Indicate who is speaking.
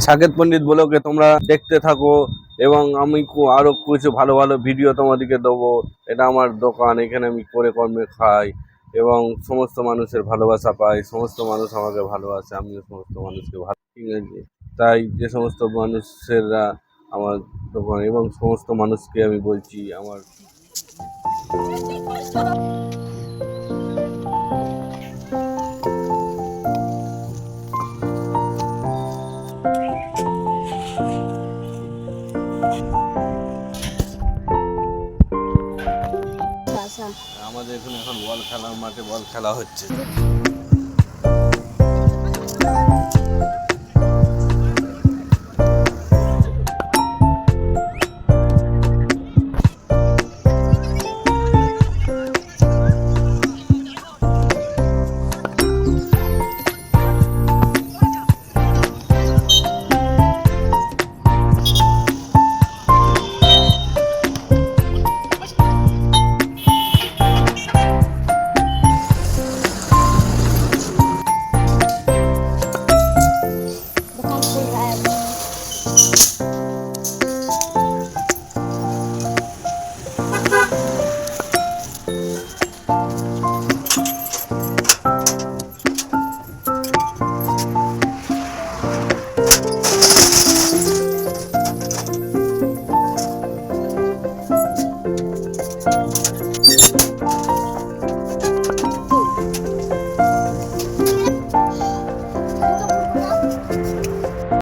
Speaker 1: সাকেত পণ্ডিত ব্লগে তোমরা দেখতে থাকো এবং আমি আরো কিছু ভালো ভালো ভিডিও তোমাদেরকে দেবো। এটা আমার দোকান, এখানে আমি করে কর্মে খাই এবং সমস্ত মানুষের ভালোবাসা পাই। সমস্ত মানুষ আমাকে ভালোবাসে, আমিও সমস্ত মানুষকে ভালো, ঠিক আছে। তাই যে সমস্ত মানুষেরা আমার দোকান এবং সমস্ত মানুষকে আমি বলছি আমার আমাদের এখানে এখন বল খেলার মাঠে বল খেলা হচ্ছে।